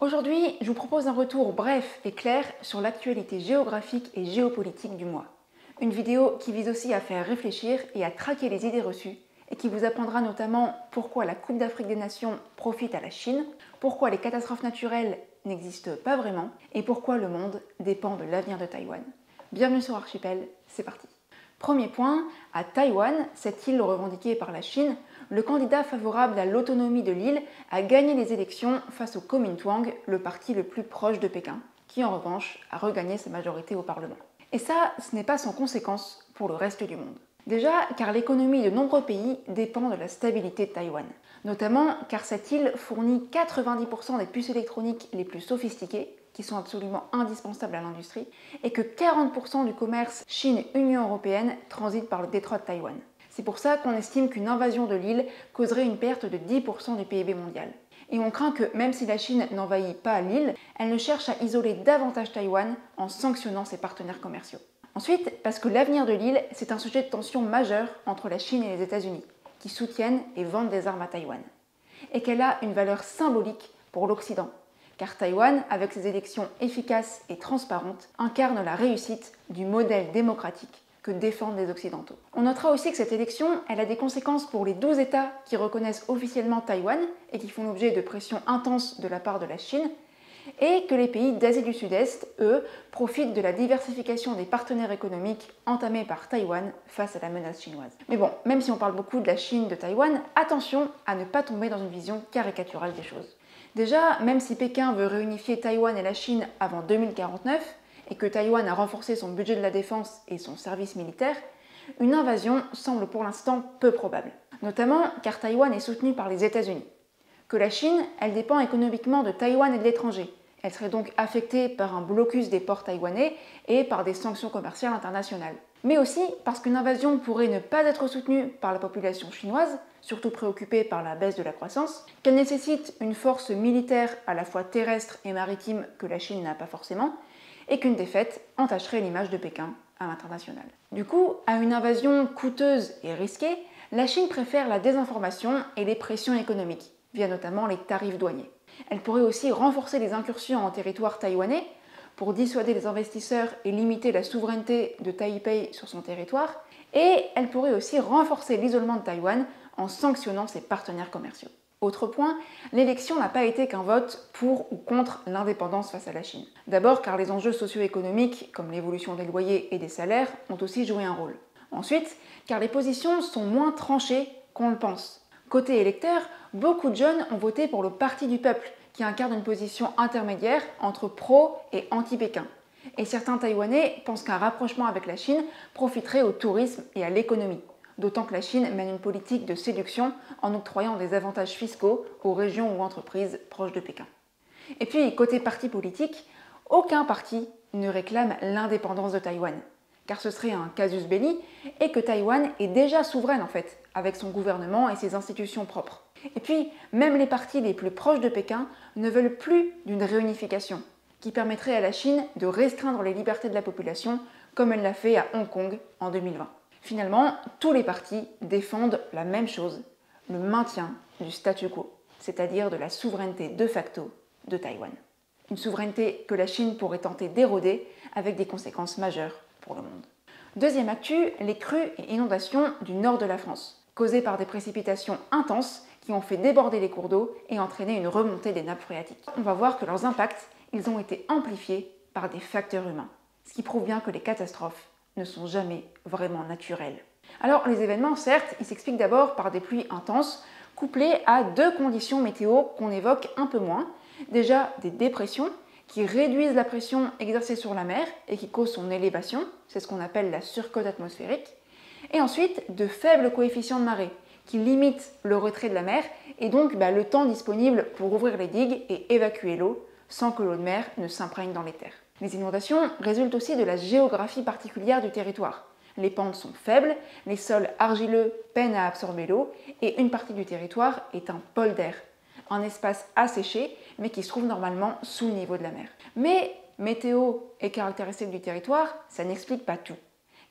Aujourd'hui, je vous propose un retour bref et clair sur l'actualité géographique et géopolitique du mois. Une vidéo qui vise aussi à faire réfléchir et à traquer les idées reçues et qui vous apprendra notamment pourquoi la Coupe d'Afrique des Nations profite à la Chine, pourquoi les catastrophes naturelles n'existent pas vraiment et pourquoi le monde dépend de l'avenir de Taïwan. Bienvenue sur Archipel, c'est parti. Premier point, à Taïwan, cette île revendiquée par la Chine, le candidat favorable à l'autonomie de l'île a gagné les élections face au Kuomintang, le parti le plus proche de Pékin, qui en revanche a regagné sa majorité au Parlement. Et ça, ce n'est pas sans conséquence pour le reste du monde. Déjà, car l'économie de nombreux pays dépend de la stabilité de Taïwan. Notamment car cette île fournit 90% des puces électroniques les plus sophistiquées, qui sont absolument indispensables à l'industrie, et que 40% du commerce Chine-Union européenne transite par le détroit de Taïwan. C'est pour ça qu'on estime qu'une invasion de l'île causerait une perte de 10% du PIB mondial. Et on craint que, même si la Chine n'envahit pas l'île, elle ne cherche à isoler davantage Taïwan en sanctionnant ses partenaires commerciaux. Ensuite, parce que l'avenir de l'île, c'est un sujet de tension majeur entre la Chine et les États-Unis, qui soutiennent et vendent des armes à Taïwan. Et qu'elle a une valeur symbolique pour l'Occident, car Taïwan, avec ses élections efficaces et transparentes, incarne la réussite du modèle démocratique que défendent les Occidentaux. On notera aussi que cette élection, elle a des conséquences pour les 12 États qui reconnaissent officiellement Taïwan et qui font l'objet de pressions intenses de la part de la Chine, et que les pays d'Asie du Sud-Est, eux, profitent de la diversification des partenaires économiques entamée par Taïwan face à la menace chinoise. Mais bon, même si on parle beaucoup de la Chine, de Taïwan, attention à ne pas tomber dans une vision caricaturale des choses. Déjà, même si Pékin veut réunifier Taïwan et la Chine avant 2049, et que Taïwan a renforcé son budget de la défense et son service militaire, une invasion semble pour l'instant peu probable. Notamment car Taïwan est soutenu par les États-Unis. Que la Chine, elle dépend économiquement de Taïwan et de l'étranger. Elle serait donc affectée par un blocus des ports taïwanais et par des sanctions commerciales internationales. Mais aussi parce qu'une invasion pourrait ne pas être soutenue par la population chinoise, surtout préoccupée par la baisse de la croissance, qu'elle nécessite une force militaire à la fois terrestre et maritime que la Chine n'a pas forcément, et qu'une défaite entacherait l'image de Pékin à l'international. Du coup, à une invasion coûteuse et risquée, la Chine préfère la désinformation et les pressions économiques, via notamment les tarifs douaniers. Elle pourrait aussi renforcer les incursions en territoire taïwanais pour dissuader les investisseurs et limiter la souveraineté de Taipei sur son territoire, et elle pourrait aussi renforcer l'isolement de Taïwan en sanctionnant ses partenaires commerciaux. Autre point, l'élection n'a pas été qu'un vote pour ou contre l'indépendance face à la Chine. D'abord car les enjeux socio-économiques, comme l'évolution des loyers et des salaires, ont aussi joué un rôle. Ensuite, car les positions sont moins tranchées qu'on le pense. Côté électeur, beaucoup de jeunes ont voté pour le Parti du peuple, qui incarne une position intermédiaire entre pro et anti-Pékin. Et certains Taïwanais pensent qu'un rapprochement avec la Chine profiterait au tourisme et à l'économie. D'autant que la Chine mène une politique de séduction en octroyant des avantages fiscaux aux régions ou entreprises proches de Pékin. Et puis, côté parti politique, aucun parti ne réclame l'indépendance de Taïwan, car ce serait un casus belli, et que Taïwan est déjà souveraine en fait, avec son gouvernement et ses institutions propres. Et puis, même les partis les plus proches de Pékin ne veulent plus d'une réunification, qui permettrait à la Chine de restreindre les libertés de la population, comme elle l'a fait à Hong Kong en 2020. Finalement, tous les partis défendent la même chose, le maintien du statu quo, c'est-à-dire de la souveraineté de facto de Taïwan. Une souveraineté que la Chine pourrait tenter d'éroder avec des conséquences majeures pour le monde. Deuxième actu, les crues et inondations du nord de la France, causées par des précipitations intenses qui ont fait déborder les cours d'eau et entraîné une remontée des nappes phréatiques. On va voir que leurs impacts, ils ont été amplifiés par des facteurs humains, ce qui prouve bien que les catastrophes ne sont jamais vraiment naturelles. Alors les événements, certes, ils s'expliquent d'abord par des pluies intenses, couplées à deux conditions météo qu'on évoque un peu moins. Déjà des dépressions qui réduisent la pression exercée sur la mer et qui causent son élévation, c'est ce qu'on appelle la surcote atmosphérique, et ensuite de faibles coefficients de marée qui limitent le retrait de la mer et donc le temps disponible pour ouvrir les digues et évacuer l'eau sans que l'eau de mer ne s'imprègne dans les terres. Les inondations résultent aussi de la géographie particulière du territoire. Les pentes sont faibles, les sols argileux peinent à absorber l'eau et une partie du territoire est un polder, un espace asséché mais qui se trouve normalement sous le niveau de la mer. Mais météo et caractéristiques du territoire, ça n'explique pas tout,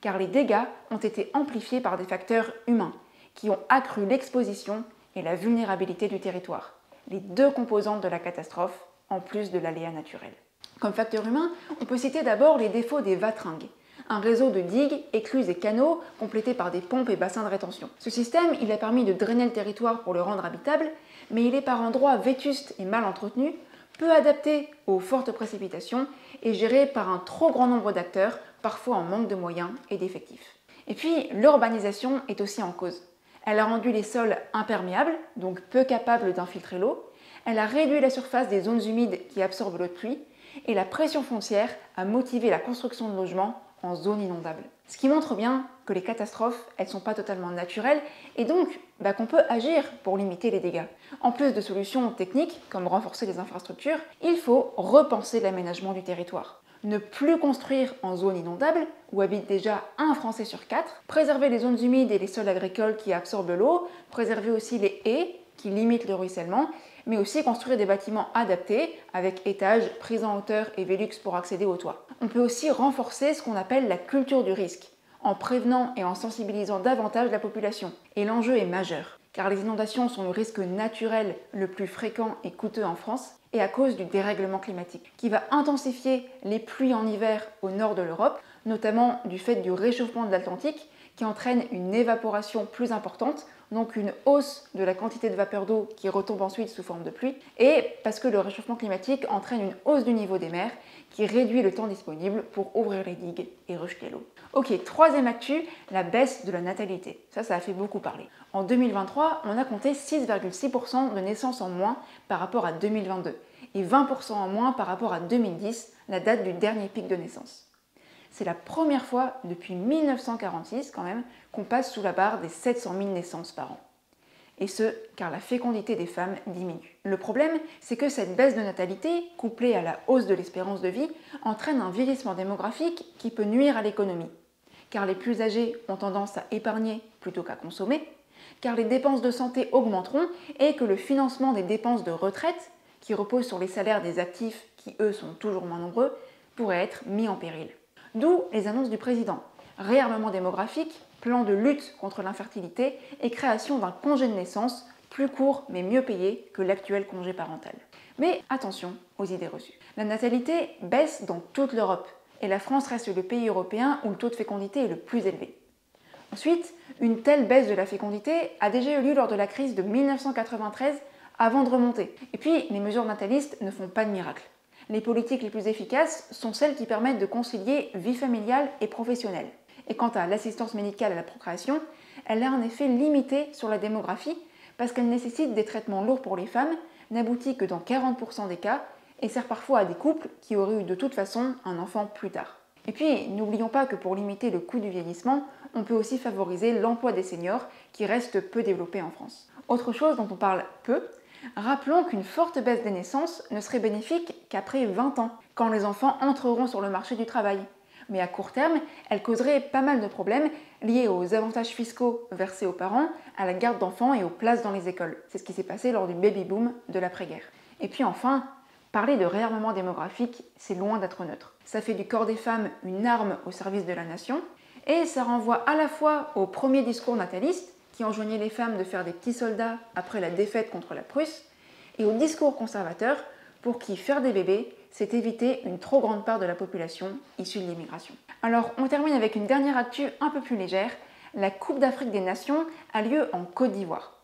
car les dégâts ont été amplifiés par des facteurs humains qui ont accru l'exposition et la vulnérabilité du territoire, les deux composantes de la catastrophe en plus de l'aléa naturel. Comme facteur humain, on peut citer d'abord les défauts des wateringues, un réseau de digues, écluses et canaux complétés par des pompes et bassins de rétention. Ce système, il a permis de drainer le territoire pour le rendre habitable, mais il est par endroits vétuste et mal entretenu, peu adapté aux fortes précipitations et géré par un trop grand nombre d'acteurs, parfois en manque de moyens et d'effectifs. Et puis, l'urbanisation est aussi en cause. Elle a rendu les sols imperméables, donc peu capables d'infiltrer l'eau, elle a réduit la surface des zones humides qui absorbent l'eau de pluie, et la pression foncière a motivé la construction de logements en zone inondable. Ce qui montre bien que les catastrophes, elles ne sont pas totalement naturelles et donc qu'on peut agir pour limiter les dégâts. En plus de solutions techniques, comme renforcer les infrastructures, il faut repenser l'aménagement du territoire. Ne plus construire en zone inondable, où habite déjà un Français sur 4, préserver les zones humides et les sols agricoles qui absorbent l'eau, préserver aussi les haies qui limitent le ruissellement, mais aussi construire des bâtiments adaptés avec étages, prises en hauteur et Velux pour accéder au toit. On peut aussi renforcer ce qu'on appelle la culture du risque, en prévenant et en sensibilisant davantage la population. Et l'enjeu est majeur, car les inondations sont le risque naturel le plus fréquent et coûteux en France, et à cause du dérèglement climatique, qui va intensifier les pluies en hiver au nord de l'Europe, notamment du fait du réchauffement de l'Atlantique, qui entraîne une évaporation plus importante, donc une hausse de la quantité de vapeur d'eau qui retombe ensuite sous forme de pluie, et parce que le réchauffement climatique entraîne une hausse du niveau des mers qui réduit le temps disponible pour ouvrir les digues et rejeter l'eau. Ok, troisième actu, la baisse de la natalité. Ça a fait beaucoup parler. En 2023, on a compté 6,6% de naissances en moins par rapport à 2022 et 20% en moins par rapport à 2010, la date du dernier pic de naissance. C'est la première fois depuis 1946 quand même qu'on passe sous la barre des 700 000 naissances par an. Et ce, car la fécondité des femmes diminue. Le problème, c'est que cette baisse de natalité, couplée à la hausse de l'espérance de vie, entraîne un vieillissement démographique qui peut nuire à l'économie. Car les plus âgés ont tendance à épargner plutôt qu'à consommer, car les dépenses de santé augmenteront et que le financement des dépenses de retraite, qui reposent sur les salaires des actifs qui eux sont toujours moins nombreux, pourrait être mis en péril. D'où les annonces du président. Réarmement démographique, plan de lutte contre l'infertilité et création d'un congé de naissance plus court mais mieux payé que l'actuel congé parental. Mais attention aux idées reçues. La natalité baisse dans toute l'Europe et la France reste le pays européen où le taux de fécondité est le plus élevé. Ensuite, une telle baisse de la fécondité a déjà eu lieu lors de la crise de 1993 avant de remonter. Et puis, les mesures natalistes ne font pas de miracle. Les politiques les plus efficaces sont celles qui permettent de concilier vie familiale et professionnelle. Et quant à l'assistance médicale à la procréation, elle a un effet limité sur la démographie parce qu'elle nécessite des traitements lourds pour les femmes, n'aboutit que dans 40% des cas et sert parfois à des couples qui auraient eu de toute façon un enfant plus tard. Et puis, n'oublions pas que pour limiter le coût du vieillissement, on peut aussi favoriser l'emploi des seniors qui reste peu développé en France. Autre chose dont on parle peu, rappelons qu'une forte baisse des naissances ne serait bénéfique qu'après 20 ans, quand les enfants entreront sur le marché du travail. Mais à court terme, elle causerait pas mal de problèmes liés aux avantages fiscaux versés aux parents, à la garde d'enfants et aux places dans les écoles. C'est ce qui s'est passé lors du baby-boom de l'après-guerre. Et puis enfin, parler de réarmement démographique, c'est loin d'être neutre. Ça fait du corps des femmes une arme au service de la nation, et ça renvoie à la fois au premier discours nataliste, qui enjoignait les femmes de faire des petits soldats après la défaite contre la Prusse, et au discours conservateur, pour qui faire des bébés, c'est éviter une trop grande part de la population issue de l'immigration. Alors, on termine avec une dernière actu un peu plus légère. La Coupe d'Afrique des Nations a lieu en Côte d'Ivoire.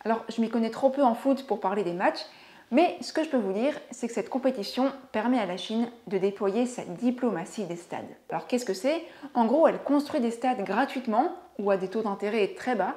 Alors, je m'y connais trop peu en foot pour parler des matchs, mais ce que je peux vous dire, c'est que cette compétition permet à la Chine de déployer sa diplomatie des stades. Alors, qu'est-ce que c'est? En gros, elle construit des stades gratuitement ou à des taux d'intérêt très bas,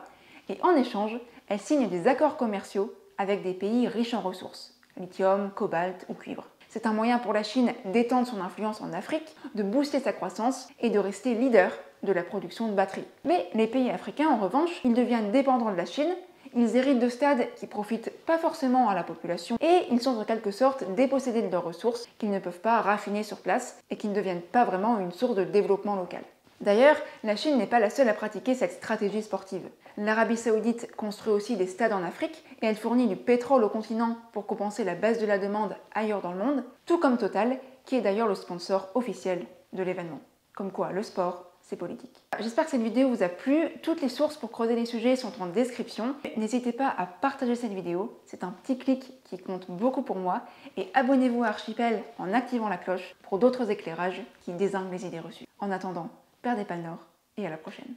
et en échange, elle signe des accords commerciaux avec des pays riches en ressources, lithium, cobalt ou cuivre. C'est un moyen pour la Chine d'étendre son influence en Afrique, de booster sa croissance et de rester leader de la production de batteries. Mais les pays africains, en revanche, ils deviennent dépendants de la Chine, ils héritent de stades qui profitent pas forcément à la population et ils sont en quelque sorte dépossédés de leurs ressources qu'ils ne peuvent pas raffiner sur place et qui ne deviennent pas vraiment une source de développement local. D'ailleurs, la Chine n'est pas la seule à pratiquer cette stratégie sportive. L'Arabie Saoudite construit aussi des stades en Afrique et elle fournit du pétrole au continent pour compenser la baisse de la demande ailleurs dans le monde, tout comme Total, qui est d'ailleurs le sponsor officiel de l'événement. Comme quoi, le sport, c'est politique. J'espère que cette vidéo vous a plu. Toutes les sources pour creuser les sujets sont en description. N'hésitez pas à partager cette vidéo, c'est un petit clic qui compte beaucoup pour moi. Et abonnez-vous à Archipel en activant la cloche pour d'autres éclairages qui dézinguent les idées reçues. En attendant, perdez pas le nord et à la prochaine.